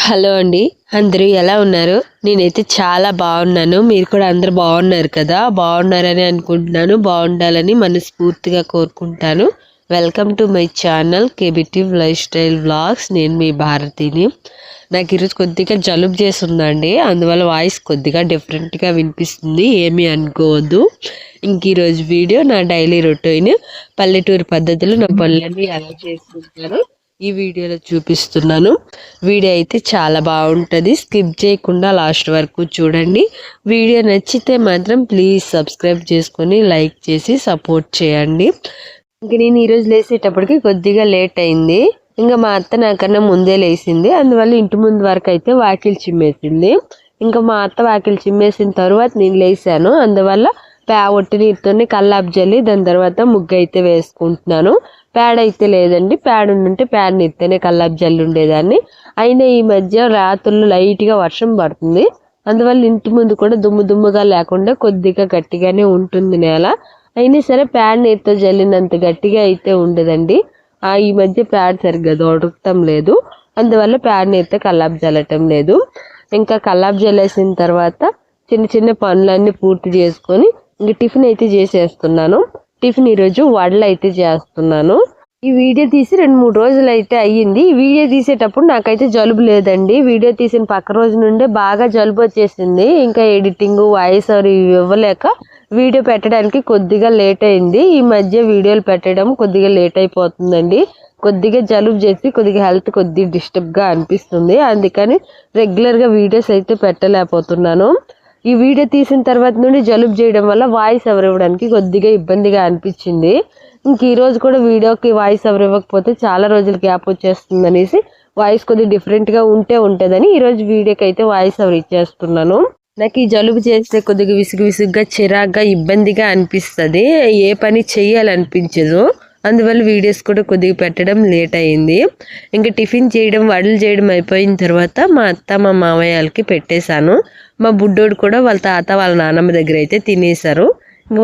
Hello అండి, అందరూ ఎలా ఉన్నారు? నేనైతే చాలా బాగున్నాను. మీరు కూడా అందరూ బాగున్నారు కదా? బాగున్నారని అనుకుంటున్నాను. బాగుండాలని మనస్ఫూర్తిగా కోరుకుంటాను. Welcome to my channel captive lifestyle vlogs. నేను మీ భారతిని. నాకు ఈరోజు కొద్దిగా జలుబు చేస్తుందండి, అందువల్ల వాయిస్ కొద్దిగా డిఫరెంట్గా వినిపిస్తుంది, ఏమీ అనుకోవద్దు. ఇంక ఈరోజు వీడియో నా డైలీ రొటీన్, పల్లెటూరు పద్ధతులు, నా పనులన్నీ ఎలా చేసుకుంటాను ఈ వీడియోలో చూపిస్తున్నాను. వీడియో అయితే చాలా బాగుంటుంది, స్కిప్ చేయకుండా లాస్ట్ వరకు చూడండి. వీడియో నచ్చితే మాత్రం ప్లీజ్ సబ్స్క్రైబ్ చేసుకొని లైక్ చేసి సపోర్ట్ చేయండి. ఇంక నేను ఈరోజు లేసేటప్పటికి కొద్దిగా లేట్ అయింది. ఇంకా మా అత్త నాకన్నా ముందే లేచింది, అందువల్ల ఇంటి ముందు వరకు అయితే వాకిలి చిమ్మేసింది. ఇంకా మా అత్త వాకిలి చిమ్మేసిన తర్వాత నేను లేచాను, అందువల్ల ఒట్టి నీరుతోనే కల్లాపు జల్లి దాని తర్వాత ముగ్గు అయితే వేసుకుంటున్నాను. ప్యాడ్ అయితే లేదండి, ప్యాడ్ ఉంటే ప్యాడ్ నీరుతోనే కల్లాపు జల్లి ఉండేదాన్ని. అయినా ఈ మధ్య రాత్రులు లైట్గా వర్షం పడుతుంది, అందువల్ల ఇంటి ముందు కూడా దుమ్ముగా లేకుండా కొద్దిగా గట్టిగానే ఉంటుంది నేల. అయినా సరే ప్యాడ్ నీరుతో జల్లినంత గట్టిగా అయితే ఉండదండి. ఈ మధ్య ప్యాడ్ సరిగ్గా దొరకటం లేదు, అందువల్ల ప్యాడ్ నీరుతో కల్లాపు జల్లటం లేదు. ఇంకా కల్లాపు జల్లేసిన తర్వాత చిన్న చిన్న పనులన్నీ పూర్తి చేసుకొని ఇంక టిఫిన్ అయితే చేసేస్తున్నాను. టిఫిన్ ఈరోజు వడలు అయితే చేస్తున్నాను. ఈ వీడియో తీసి 2-3 రోజులు అయితే అయ్యింది. ఈ వీడియో తీసేటప్పుడు నాకైతే జలుబు లేదండి. వీడియో తీసిన పక్క రోజు నుండే బాగా జలుబు వచ్చేసింది. ఇంకా ఎడిటింగ్, వాయిస్ ఓవర్ ఇవ్వలేక వీడియో పెట్టడానికి కొద్దిగా లేట్ అయింది. ఈ మధ్య వీడియోలు పెట్టడం కొద్దిగా లేట్ అయిపోతుందండి. కొద్దిగా జలుబు చేసి కొద్దిగా హెల్త్ కొద్దిగా డిస్టర్బ్గా అనిపిస్తుంది, అందుకని రెగ్యులర్గా వీడియోస్ అయితే పెట్టలేకపోతున్నాను. ఈ వీడియో తీసిన తర్వాత నుండి జలుబు చేయడం వల్ల వాయిస్ ఓవర్ ఇవ్వడానికి కొద్దిగా ఇబ్బందిగా అనిపించింది. ఇంక ఈరోజు కూడా వీడియోకి వాయిస్ ఓవర్ ఇవ్వకపోతే చాలా రోజులు గ్యాప్ వచ్చేస్తుంది అనేసి వాయిస్ కొద్దిగా డిఫరెంట్గా ఉంటుందని ఈరోజు వీడియోకి అయితే వాయిస్ ఓవర్ ఇచ్చేస్తున్నాను. నాకు ఈ జలుబు చేస్తే కొద్దిగా విసుగుగా చిరాగ్గా ఇబ్బందిగా అనిపిస్తుంది, ఏ పని చెయ్యాలనిపించదు. అందువల్ల వీడియోస్ కూడా కొద్దిగా పెట్టడం లేట్ అయింది. ఇంకా టిఫిన్ చేయడం, వడలు చేయడం అయిపోయిన తర్వాత మా అత్త మా మామయ్యలకి పెట్టేశాను. మా బుడ్డోడు కూడా వాళ్ళ తాత వాళ్ళ నాన్నమ్మ దగ్గర అయితే తినేశారు.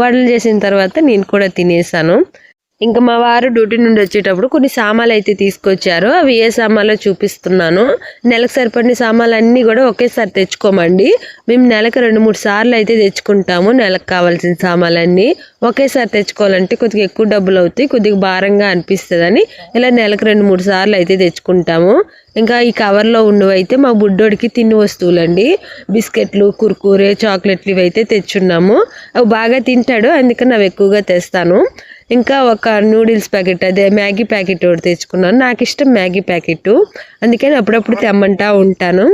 వడలు చేసిన తర్వాత నేను కూడా తినేసాను. ఇంకా మా వారు డ్యూటీ నుండి వచ్చేటప్పుడు కొన్ని సామాన్లు అయితే తీసుకొచ్చారు. అవి ఏ సామాన్లో చూపిస్తున్నాను. నెలకు సరిపడిన సామాన్లు అన్నీ కూడా ఒకేసారి తెచ్చుకోమండి. మేము నెలకు 2-3 సార్లు అయితే తెచ్చుకుంటాము. నెలకు కావాల్సిన సామాన్లన్నీ ఒకేసారి తెచ్చుకోవాలంటే కొద్దిగా ఎక్కువ డబ్బులు అవుతాయి, కొద్దిగా భారంగా అనిపిస్తుందని ఇలా నెలకు 2-3 సార్లు అయితే తెచ్చుకుంటాము. ఇంకా ఈ కవర్లో ఉన్నవైతే మా బుడ్డోడికి తిని వస్తువులండి, బిస్కెట్లు, కుర్కురే, చాక్లెట్లు ఇవి అయితే తెచ్చున్నాము. అవి బాగా తింటాడు, అందుకని అవి ఎక్కువగా తెస్తాను. ఇంకా ఒక నూడిల్స్ ప్యాకెట్, అదే మ్యాగీ ప్యాకెట్ ఒకటి తెచ్చుకున్నాను. నాకు ఇష్టం మ్యాగీ ప్యాకెట్, అందుకని అప్పుడప్పుడు తెమ్మంటా ఉంటాను.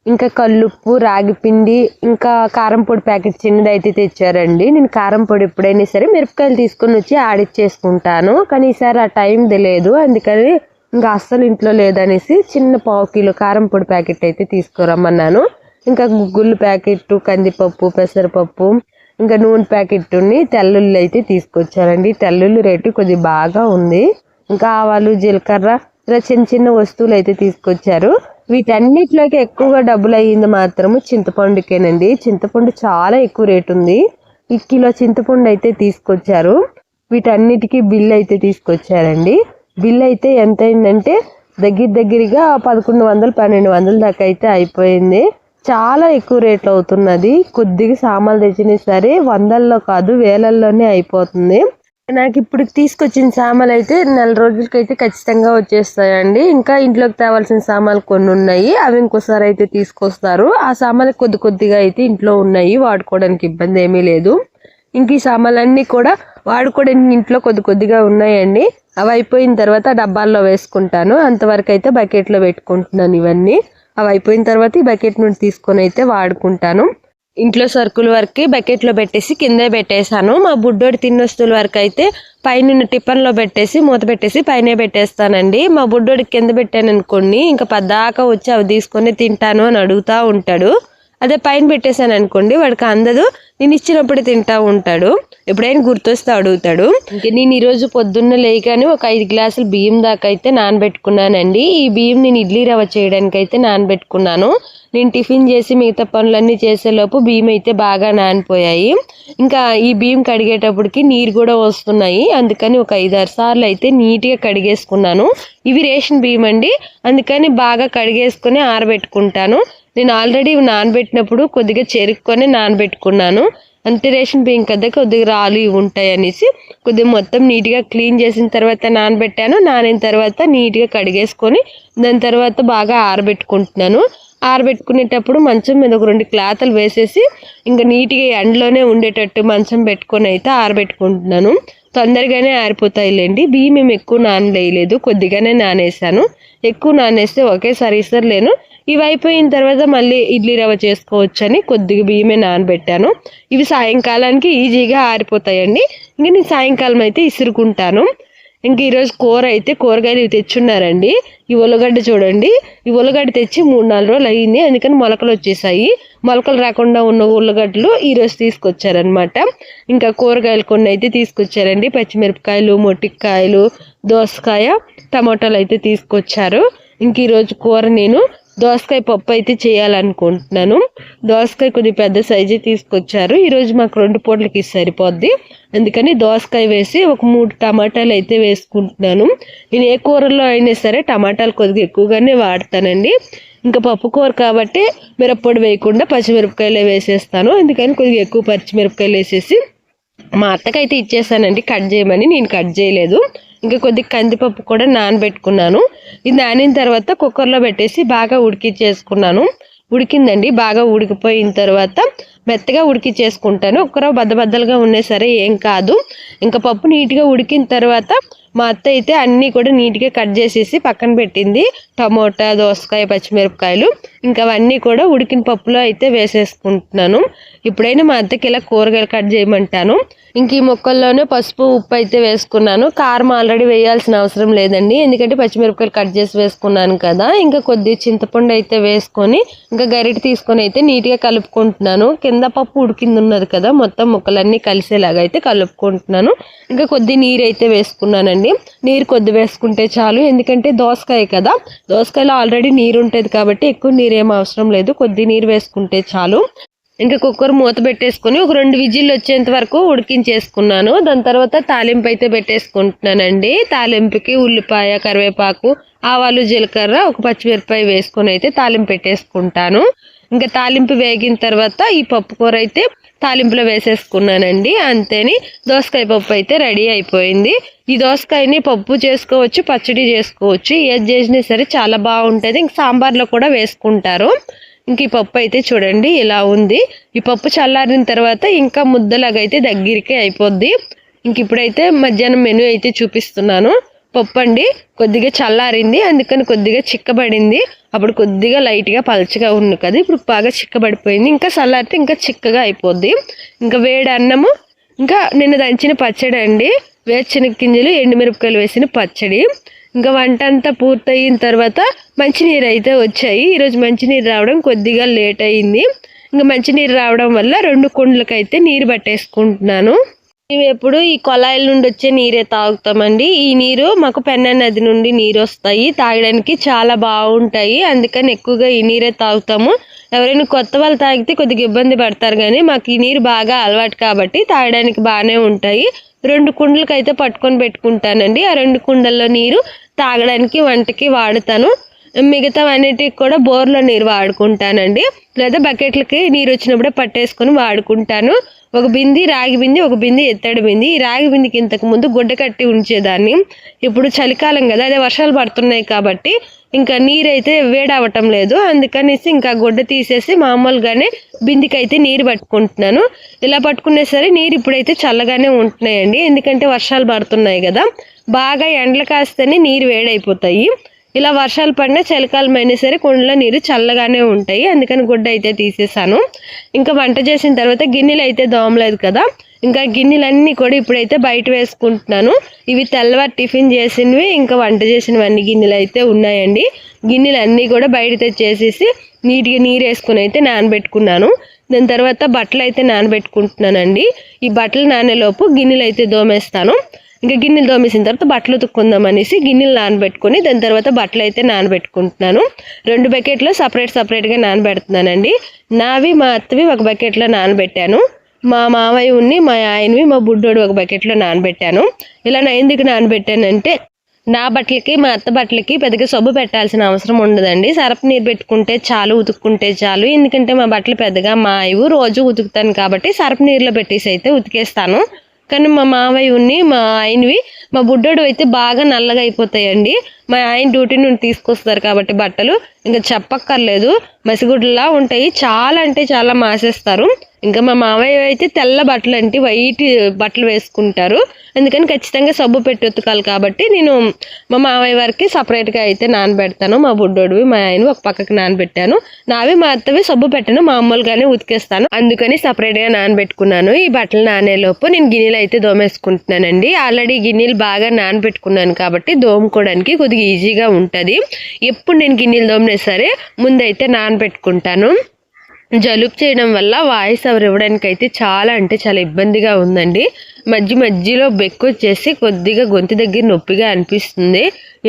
ఇంకా కల్లుప్పు, రాగి పిండి, ఇంకా కారం పొడి ప్యాకెట్ చిన్నది అయితే తెచ్చారండి. నేను కారం పొడి ఎప్పుడైనా సరే మిరపకాయలు తీసుకొని వచ్చి ఆడిచ్చేసుకుంటాను, కానీ ఈసారి ఆ టైం లేదు, అందుకని ఇంకా అస్సలు ఇంట్లో లేదనేసి చిన్న 1/2 కిలో కారం పొడి ప్యాకెట్ అయితే తీసుకురమ్మన్నాను. ఇంకా గుగ్గులు ప్యాకెట్, కందిపప్పు, పెసరపప్పు, ఇంకా నూనె ప్యాకెట్ని, తెల్లుల్లి అయితే తీసుకొచ్చారండి. తెల్లుల్లి రేటు కొద్దిగా బాగా ఉంది. ఇంకా ఆవాలు, జీలకర్ర, ఇలా చిన్న వస్తువులు అయితే తీసుకొచ్చారు. వీటన్నిటిలోకి ఎక్కువగా డబ్బులు అయ్యింది మాత్రము చింతపండుకేనండి. చింతపండు చాలా ఎక్కువ రేటు ఉంది. 1 కిలో చింతపండు అయితే తీసుకొచ్చారు. వీటన్నిటికీ బిల్ అయితే తీసుకొచ్చారండి. బిల్ అయితే ఎంత అయిందంటే దగ్గరగా 1100-1200 దాకా అయితే అయిపోయింది. చాలా ఎక్కువ రేట్లు అవుతున్నది. కొద్దిగా సామాన్లు తెచ్చినా సరే 100లో కాదు 1000లోనే అయిపోతుంది. నాకు ఇప్పుడు తీసుకొచ్చిన సామాన్లు అయితే 4 రోజులకైతే ఖచ్చితంగా వచ్చేస్తాయండి. ఇంకా ఇంట్లోకి తేవాల్సిన సామాన్లు కొన్ని ఉన్నాయి, అవి ఇంకోసారి అయితే తీసుకొస్తారు. ఆ సామాన్లు కొద్దిగా అయితే ఇంట్లో ఉన్నాయి, వాడుకోవడానికి ఇబ్బంది ఏమీ లేదు. ఇంక ఈ సామాన్లన్నీ కూడా వాడుకోవడానికి ఇంట్లో కొద్దిగా ఉన్నాయండి. అవి అయిపోయిన తర్వాత డబ్బాల్లో వేసుకుంటాను. అంతవరకు అయితే బకెట్లో పెట్టుకుంటున్నాను ఇవన్నీ. అవి అయిపోయిన తర్వాత ఈ బకెట్ నుండి తీసుకొని అయితే వాడుకుంటాను. ఇంట్లో సరుకుల వరకు బకెట్లో పెట్టేసి కిందే పెట్టేశాను. మా బుడ్డోడి తిన్న వస్తువుల వరకు అయితే పైన టిఫిన్లో పెట్టేసి మూత పెట్టేసి పైనే పెట్టేస్తానండి. మా బుడ్డోడికి కింద పెట్టాను అనుకోండి, ఇంకా పద్దాకా వచ్చి అవి తీసుకొని తింటాను అని అడుగుతూ ఉంటాడు. అదే పైన పెట్టేశాను అనుకోండి వాడికి అందదు, నేను ఇచ్చినప్పుడే తింటా ఉంటాడు, ఎప్పుడైనా గుర్తొస్తే అడుగుతాడు. ఇంకా నేను ఈరోజు పొద్దున్న లేకని ఒక 5 గ్లాసులు బియ్యం దాకా అయితే నానబెట్టుకున్నానండి. ఈ బియ్యం నేను ఇడ్లీ రవ్వ చేయడానికి అయితే నానబెట్టుకున్నాను. నేను టిఫిన్ చేసి మిగతా పనులన్నీ చేసేలోపు బియ్యం అయితే బాగా నానిపోయాయి. ఇంకా ఈ బియ్యం కడిగేటప్పటికి నీరు కూడా వస్తున్నాయి, అందుకని ఒక 5-6 సార్లు అయితే నీట్గా కడిగేసుకున్నాను. ఇవి రేషన్ బియ్యం అండి, అందుకని బాగా కడిగేసుకొని ఆరబెట్టుకుంటాను. నేను ఆల్రెడీ నానబెట్టినప్పుడు కొద్దిగా చెరుక్కొని నానబెట్టుకున్నాను. అంటే రేషన్ బియ్యం కదా కొద్దిగా రాళ్ళు ఇవి ఉంటాయి అనేసి కొద్దిగా మొత్తం నీట్గా క్లీన్ చేసిన తర్వాత నానబెట్టాను. నానిన తర్వాత నీట్గా కడిగేసుకొని దాని తర్వాత బాగా ఆరబెట్టుకుంటున్నాను. ఆరబెట్టుకునేటప్పుడు మంచం మీద ఒక 2 క్లాతులు వేసేసి ఇంకా నీట్గా ఎండలోనే ఉండేటట్టు మంచం పెట్టుకొని అయితే ఆరబెట్టుకుంటున్నాను. తొందరగానే ఆరిపోతాయిలేండి. బియ్యం మేము ఎక్కువ నానలేయలేదు, కొద్దిగానే నానేసాను. ఎక్కువ నానేస్తే ఒకేసారి ఇసరలేను. ఇవి అయిపోయిన తర్వాత మళ్ళీ ఇడ్లీ రవ్వ చేసుకోవచ్చని కొద్దిగా బియ్యమే నానబెట్టాను. ఇవి సాయంకాలానికి ఈజీగా ఆరిపోతాయండి. ఇంక నేను సాయంకాలం అయితే ఇసురుకుంటాను. ఇంక ఈరోజు కూరగాయలు ఇవి తెచ్చున్నారండి. ఈ ఉల్లగడ్డ చూడండి, ఈ ఉల్లగడ్డ తెచ్చి 3-4 రోజులు అయ్యింది, అందుకని మొలకలు వచ్చేసాయి. మొలకలు రాకుండా ఉన్న ఉల్లగడ్డలు ఈరోజు తీసుకొచ్చారనమాట. ఇంకా కూరగాయలు కొన్ని అయితే తీసుకొచ్చారండి. పచ్చిమిరపకాయలు, మొట్టికాయలు, దోసకాయ, టమాటాలు అయితే తీసుకొచ్చారు. ఇంక ఈరోజు కూర నేను దోసకాయ పప్పు అయితే చేయాలనుకుంటున్నాను. దోసకాయ కొద్దిగా పెద్ద సైజు తీసుకొచ్చారు. ఈరోజు మాకు 2 పూటలకి సరిపోద్ది, అందుకని దోసకాయ వేసి ఒక 3 టమాటాలు అయితే వేసుకుంటున్నాను. నేను ఏ కూరలో అయినా సరే టమాటాలు కొద్దిగా ఎక్కువగానే వాడతానండి. ఇంకా పప్పు కూర కాబట్టి మిరప్పొడి వేయకుండా పచ్చిమిరపకాయలే వేసేస్తాను, అందుకని కొద్దిగా ఎక్కువ పచ్చిమిరపకాయలు వేసేసి మా అత్తకైతే ఇచ్చేసానండి కట్ చేయమని. నేను కట్ చేయలేదు. ఇంకా కొద్దిగా కందిపప్పు కూడా నానబెట్టుకున్నాను. ఇది నానిన తర్వాత కుక్కర్లో పెట్టేసి బాగా ఉడికిచ్చేసుకున్నాను. ఉడికిందండి, బాగా ఉడికిపోయిన తర్వాత మెత్తగా ఉడికిచ్చేసుకుంటాను. ఒక్కరో బద్దలుగా ఉన్నా సరే ఏం కాదు. ఇంకా పప్పు నీట్గా ఉడికిన తర్వాత మా అత్త అయితే అన్నీ కూడా నీట్గా కట్ చేసేసి పక్కన పెట్టింది. టమోటా, దోసకాయ, పచ్చిమిరపకాయలు ఇంకా అవన్నీ కూడా ఉడికిన పప్పులో అయితే వేసేసుకుంటున్నాను. ఇప్పుడైనా మా అత్తకి ఇలా కూరగాయలు కట్ చేయమంటాను. ఇంక ఈ ముక్కల్లోనే పసుపు, ఉప్పు అయితే వేసుకున్నాను. కారం ఆల్రెడీ వేయాల్సిన అవసరం లేదండి, ఎందుకంటే పచ్చిమిరపకాయలు కట్ చేసి వేసుకున్నాను కదా. ఇంకా కొద్దిగా చింతపండు అయితే వేసుకొని ఇంకా గరిటె తీసుకొని అయితే నీట్గా కలుపుకుంటున్నాను. కింద పప్పు ఉడికింది ఉన్నది కదా, మొత్తం ముక్కలన్నీ కలిసేలాగా అయితే కలుపుకుంటున్నాను. ఇంకా కొద్ది నీరు అయితే వేసుకున్నానండి. నీరు కొద్ది వేసుకుంటే చాలు, ఎందుకంటే దోసకాయ కదా, దోసకాయలో ఆల్రెడీ నీరు ఉంటుంది కాబట్టి ఎక్కువ నీరు ఏం అవసరం లేదు, కొద్ది నీరు వేసుకుంటే చాలు. ఇంకా కుక్కర్ మూత పెట్టేసుకొని ఒక 2 విజిల్లు వచ్చేంత వరకు ఉడికించేసుకున్నాను. దాని తర్వాత తాలింపు అయితే పెట్టేసుకుంటున్నానండి. తాలింపుకి ఉల్లిపాయ, కరివేపాకు, ఆవాలు, జీలకర్ర, ఒక పచ్చిమిరపకాయ వేసుకొని అయితే తాలింపు పెట్టేసుకుంటాను. ఇంకా తాలింపు వేగిన తర్వాత ఈ పప్పు కూర అయితే తాలింపులో వేసేసుకున్నానండి. అంతేని దోసకాయ పప్పు అయితే రెడీ అయిపోయింది. ఈ దోసకాయని పప్పు చేసుకోవచ్చు, పచ్చడి చేసుకోవచ్చు, ఏది చేసినా సరే చాలా బాగుంటుంది. ఇంక సాంబార్లో కూడా వేసుకుంటారు. ఇంక ఈ పప్పు అయితే చూడండి ఇలా ఉంది. ఈ పప్పు చల్లారిన తర్వాత ఇంకా ముద్దలాగా అయితే దగ్గరికి అయిపోద్ది. ఇంక ఇప్పుడైతే మధ్యాహ్నం మెనూ అయితే చూపిస్తున్నాను. పప్పు అండి కొద్దిగా చల్లారింది, అందుకని కొద్దిగా చిక్కబడింది. అప్పుడు కొద్దిగా లైట్గా పలచగా ఉంది కదా, ఇప్పుడు బాగా చిక్కబడిపోయింది. ఇంకా చల్లారితే ఇంకా చిక్కగా అయిపోద్ది. ఇంకా వేడి అన్నము, ఇంకా నిన్న దంచిన పచ్చడి అండి, వేరుశనగ గింజలు, ఎండుమిరపకాయలు వేసిన పచ్చడి. ఇంకా వంట అంతా పూర్తయిన తర్వాత మంచినీరు అయితే వచ్చాయి. ఈరోజు మంచినీరు రావడం కొద్దిగా లేట్ అయింది. ఇంకా మంచినీరు రావడం వల్ల 2 కుండలకైతే నీరు పట్టేసుకుంటున్నాను. మేము ఎప్పుడు ఈ కొళాయిల నుండి వచ్చే నీరే తాగుతామండి. ఈ నీరు మాకు పెన్నా నది నుండి నీరు వస్తాయి, తాగడానికి చాలా బాగుంటాయి, అందుకని ఎక్కువగా ఈ నీరే తాగుతాము. ఎవరైనా కొత్త వాళ్ళు తాగితే కొద్దిగా ఇబ్బంది పడతారు, కానీ మాకు ఈ నీరు బాగా అలవాటు కాబట్టి తాగడానికి బాగానే ఉంటాయి. 2 కుండలకి అయితే పట్టుకొని పెట్టుకుంటానండి. ఆ 2 కుండల్లో నీరు తాగడానికి, వంటకి వాడుతాను. మిగతా అన్నిటికి కూడా బోర్లో నీరు వాడుకుంటానండి, లేదా బకెట్లకి నీరు వచ్చినప్పుడే పట్టేసుకొని వాడుకుంటాను. ఒక బింది రాగి బింది, ఒక బింది ఎత్తడి బింది. ఈ రాగి బిందికి ఇంతకు ముందు గుడ్డ కట్టి ఉంచేదాన్ని. ఇప్పుడు చలికాలం కదా, అదే వర్షాలు పడుతున్నాయి కాబట్టి ఇంకా నీరైతే వేడవటం లేదు, అందుకనేసి ఇంకా గుడ్డ తీసేసి మామూలుగానే బిందికైతే నీరు పట్టుకుంటున్నాను. ఇలా పట్టుకునే సరే నీరు ఇప్పుడైతే చల్లగానే ఉంటున్నాయండి, ఎందుకంటే వర్షాలు పడుతున్నాయి కదా. బాగా ఎండలు కాస్తేనే నీరు వేడైపోతాయి. ఇలా వర్షాలు పడినా చలికాలం అయినా సరే కుండలో నీరు చల్లగానే ఉంటాయి, అందుకని గుడ్డ అయితే తీసేసాను. ఇంకా వంట చేసిన తర్వాత గిన్నెలు అయితే దోమలేదు కదా, ఇంకా గిన్నెలన్నీ కూడా ఇప్పుడైతే బయట వేసుకుంటున్నాను. ఇవి తెల్లవారు టిఫిన్ చేసినవి, ఇంకా వంట చేసినవన్నీ గిన్నెలు అయితే ఉన్నాయండి. గిన్నెలు అన్నీ కూడా బయట తెచ్చేసేసి నీట్గా నీరు వేసుకుని అయితే నానబెట్టుకున్నాను. దాని తర్వాత బట్టలు అయితే నానబెట్టుకుంటున్నానండి. ఈ బట్టలు నానేలోపు గిన్నెలు అయితే దోమేస్తాను. ఇంకా గిన్నెలు దోమేసిన తర్వాత బట్టలు ఉతుక్కుందాం అనేసి గిన్నెలు నానబెట్టుకొని దాని తర్వాత బట్టలు అయితే నానబెట్టుకుంటున్నాను. 2 బకెట్లో సపరేట్గా నానబెడుతున్నానండి. నావి మా అత్తవి ఒక బకెట్లో నానబెట్టాను, మా మావయ్య ఉన్ని మా ఆయనవి మా బుడ్డోడు ఒక బకెట్లో నానబెట్టాను. ఇలా ఎందుకు నానబెట్టానంటే నా బట్టలకి మా అత్త బట్టలకి పెద్దగా సబ్బు పెట్టాల్సిన అవసరం ఉండదండి. సరపు నీరు పెట్టుకుంటే చాలు, ఉతుక్కుంటే చాలు. ఎందుకంటే మా బట్టలు పెద్దగా మాయవు, రోజు ఉతుకుతాను కాబట్టి సరపు నీరులో పెట్టేసి అయితే ఉతికేస్తాను. కానీ మా మావయ్య ఉన్ని మా ఆయనవి మా బుడ్డోడు అయితే బాగా నల్లగా అయిపోతాయండి. మా ఆయన డ్యూటీ నుండి తీసుకొస్తారు కాబట్టి బట్టలు ఇంకా చెప్పక్కర్లేదు, మసిగుడ్లా ఉంటాయి, చాలా అంటే చాలా మాసేస్తారు. ఇంకా మా మావయ్య అయితే తెల్ల బట్టలు అంటే వైట్ బట్టలు వేసుకుంటారు, అందుకని ఖచ్చితంగా సబ్బు పెట్టి ఉతకాలి కాబట్టి నేను మా మావయ్య వారికి సపరేట్గా అయితే నానబెడతాను. మా బుడ్డోడివి మా ఆయన ఒక పక్కకి నానబెట్టాను, నావి మా అత్తవి సబ్బు పెట్టను, మామూలుగానే ఉతికేస్తాను, అందుకని సపరేట్గా నానబెట్టుకున్నాను. ఈ బట్టలు నానేలోపు నేను గిన్నెలు అయితే దోమేసుకుంటున్నానండి. ఆల్రెడీ గిన్నెలు బాగా నానబెట్టుకున్నాను కాబట్టి దోముకోవడానికి కొద్దిగా ఈజీగా ఉంటుంది. ఎప్పుడు నేను గిన్నెలు దోమినా సరే ముందైతే నానబెట్టుకుంటాను. జలుబు చేయడం వల్ల వాయిస్ ఓవర్ ఇవ్వడానికి అయితే చాలా అంటే చాలా ఇబ్బందిగా ఉందండి. మధ్యలో బెక్కు వచ్చేసి కొద్దిగా గొంతు దగ్గర నొప్పిగా అనిపిస్తుంది.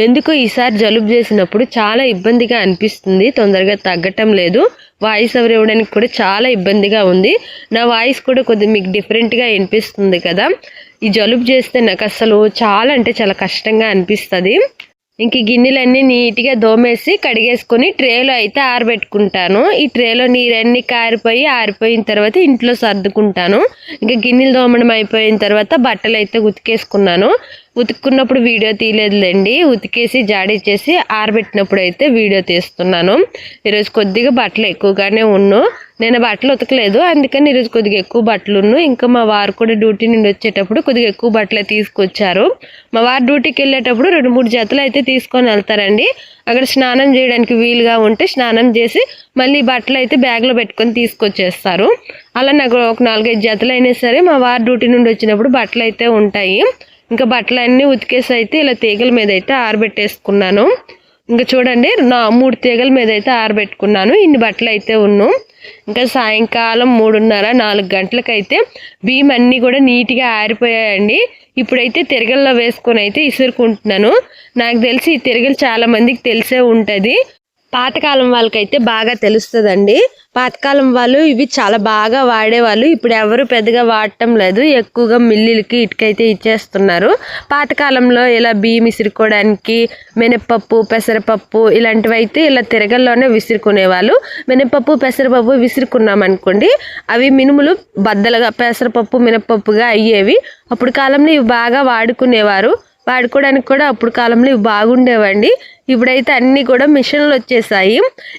ఎందుకో ఈసారి జలుబు చేసినప్పుడు చాలా ఇబ్బందిగా అనిపిస్తుంది, తొందరగా తగ్గటం లేదు. వాయిస్ ఓవర్ ఇవ్వడానికి కూడా చాలా ఇబ్బందిగా ఉంది. నా వాయిస్ కూడా కొద్దిగా మీకు డిఫరెంట్గా వినిపిస్తుంది కదా. ఈ జలుబు చేస్తే నాకు అసలు చాలా అంటే చాలా కష్టంగా అనిపిస్తుంది. ఇంక గిన్నెలన్నీ నీట్గా దోమేసి కడిగేసుకొని ట్రేలో అయితే ఆరబెట్టుకుంటాను. ఈ ట్రేలో నీరన్నీ ఆరిపోయిన తర్వాత ఇంట్లో సర్దుకుంటాను. ఇంకా గిన్నెలు దోమడం అయిపోయిన తర్వాత బట్టలు అయితే ఉతికేసుకున్నాను. ఉతుక్కున్నప్పుడు వీడియో తీయలేదులేండి, ఉతికేసి జాడిచ్చేసి ఆరబెట్టినప్పుడు అయితే వీడియో తీస్తున్నాను. ఈరోజు కొద్దిగా బట్టలు ఎక్కువగానే ఉన్ను, నేను బట్టలు ఉతకలేదు, అందుకని ఈరోజు కొద్దిగా ఎక్కువ బట్టలు ఉన్ను. ఇంకా మా వారు కూడా డ్యూటీ నుండి వచ్చేటప్పుడు కొద్దిగా ఎక్కువ బట్టలు తీసుకొచ్చారు. మా వారు డ్యూటీకి వెళ్ళేటప్పుడు 2-3 జతలు అయితే తీసుకొని వెళ్తారండి. అక్కడ స్నానం చేయడానికి వీలుగా ఉంటే స్నానం చేసి మళ్ళీ బట్టలు అయితే బ్యాగ్లో పెట్టుకొని తీసుకొచ్చేస్తారు. అలా నాకు ఒక 4-5 జతలు అయినా సరే మా వారు డ్యూటీ నుండి వచ్చినప్పుడు బట్టలు అయితే ఉంటాయి. ఇంకా బట్టలన్నీ ఉతికేసి అయితే ఇలా తీగల మీద అయితే ఆరబెట్టేసుకున్నాను. ఇంకా చూడండి 3 తీగల మీద అయితే ఆరబెట్టుకున్నాను. ఇన్ని బట్టలు అయితే ఉన్నాను. ఇంకా సాయంకాలం 3:30-4 గంటలకైతే బియ్యం అన్నీ కూడా నీట్గా ఆరిపోయాయండి. ఇప్పుడైతే తిరగల్లో వేసుకొని అయితే ఇసురుకుంటున్నాను. నాకు తెలిసి ఈ తిరగలు చాలా మందికి తెలిసే ఉంటుంది, పాతకాలం వాళ్ళకైతే బాగా తెలుస్తుందండి. పాతకాలం వాళ్ళు ఇవి చాలా బాగా వాడేవాళ్ళు, ఇప్పుడు ఎవరు పెద్దగా వాడటం లేదు, ఎక్కువగా మిల్లులకి ఇటుకైతే ఇచ్చేస్తున్నారు. పాతకాలంలో ఇలా బియ్యం విసురుకోవడానికి మినపప్పు, పెసరపప్పు ఇలాంటివి అయితే ఇలా తిరగల్లోనే విసురుకునేవాళ్ళు. మినపప్పు, పెసరపప్పు విసురుకున్నాం అనుకోండి, అవి మినుములు బద్దలుగా పెసరపప్పు మినపప్పుగా అయ్యేవి. అప్పుడు కాలంలో ఇవి బాగా వాడుకునేవారు, వాడుకోవడానికి కూడా అప్పుడు కాలంలో ఇవి బాగుండేవండి. ఇప్పుడైతే అన్నీ కూడా మిషన్లు వచ్చేసాయి.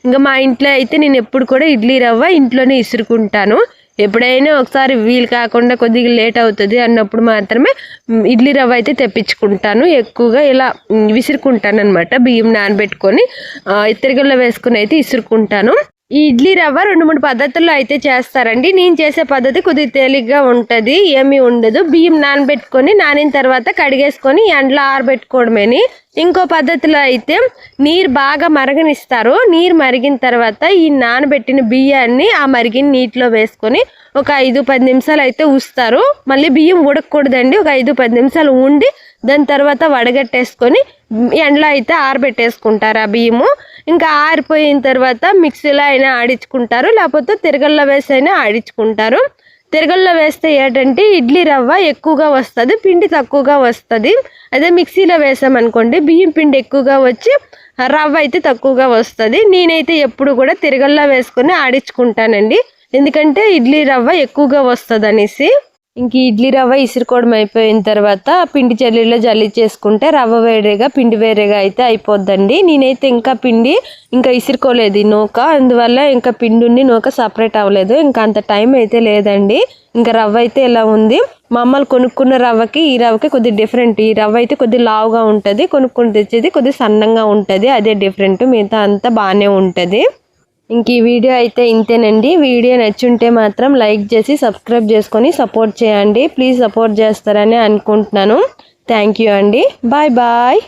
ఇంకా మా ఇంట్లో అయితే నేను ఎప్పుడు కూడా ఇడ్లీ రవ్వ ఇంట్లోనే ఇసురుకుంటాను. ఎప్పుడైనా ఒకసారి వీలు కాకుండా కొద్దిగా లేట్ అవుతుంది అన్నప్పుడు మాత్రమే ఇడ్లీ రవ్వ అయితే తెప్పించుకుంటాను. ఎక్కువగా ఇలా విసురుకుంటాను అనమాట. బియ్యం నానబెట్టుకొని తిరగల్లో వేసుకుని అయితే ఇసురుకుంటాను. ఈ ఇడ్లీ రవ్వ 2-3 పద్ధతుల్లో అయితే చేస్తారండి. నేను చేసే పద్ధతి కొద్దిగా తేలిగ్గా ఉంటుంది, ఏమీ ఉండదు. బియ్యం నానబెట్టుకొని నానిన తర్వాత కడిగేసుకొని ఎండలో ఆరబెట్టుకోవడమేని. ఇంకో పద్ధతిలో అయితే నీరు బాగా మరగనిస్తారు. నీరు మరిగిన తర్వాత ఈ నానబెట్టిన బియ్యాన్ని ఆ మరిగిన నీటిలో వేసుకొని ఒక 5-10 నిమిషాలు అయితే ఉంచుతారు. మళ్ళీ బియ్యం ఉడకకూడదండి, ఒక 5-10 నిమిషాలు ఉండి దాని తర్వాత వడగట్టేసుకొని ఎండలో అయితే ఆరబెట్టేసుకుంటారు ఆ బియ్యము. ఇంకా ఆరిపోయిన తర్వాత మిక్సీలో అయినా ఆడించుకుంటారు, లేకపోతే తిరగల్లో వేసి అయినా ఆడించుకుంటారు. తిరగల్లో వేస్తే ఏంటంటే ఇడ్లీ రవ్వ ఎక్కువగా వస్తుంది, పిండి తక్కువగా వస్తుంది. అదే మిక్సీలో వేసామనుకోండి బియ్యం పిండి ఎక్కువగా వచ్చి రవ్వ అయితే తక్కువగా వస్తుంది. నేనైతే ఎప్పుడు కూడా తిరగల్లో వేసుకొని ఆడించుకుంటానండి, ఎందుకంటే ఇడ్లీ రవ్వ ఎక్కువగా వస్తుంది అనేసి. ఇంక ఇడ్లీ రవ్వ ఇసురుకోవడం అయిపోయిన తర్వాత పిండి జల్లీలో జల్లి చేసుకుంటే రవ్వ వేరేగా పిండి వేరేగా అయితే అయిపోద్దండి. నేనైతే ఇంకా ఇసురుకోలేదు నూక, అందువల్ల ఇంకా పిండి నూక సపరేట్ అవ్వలేదు. ఇంకా అంత టైం అయితే లేదండి. ఇంకా రవ్వ అయితే ఇలా ఉంది. మామూలు కొనుక్కున్న రవ్వకి ఈ రవ్వకి కొద్దిగా డిఫరెంట్. ఈ రవ్వ అయితే కొద్దిగా లావుగా ఉంటుంది, కొనుక్కొని తెచ్చేది కొద్దిగా సన్నంగా ఉంటుంది. అదే డిఫరెంట్, మిగతా అంతా బాగానే ఉంటుంది. ఇంక ఈ వీడియో అయితే ఇంతేనండి. వీడియో నచ్చుంటే మాత్రం లైక్ చేసి సబ్స్క్రైబ్ చేసుకొని సపోర్ట్ చేయండి. ప్లీజ్ సపోర్ట్ చేస్తారని అనుకుంటున్నాను. థ్యాంక్ యూ అండి. Bye bye.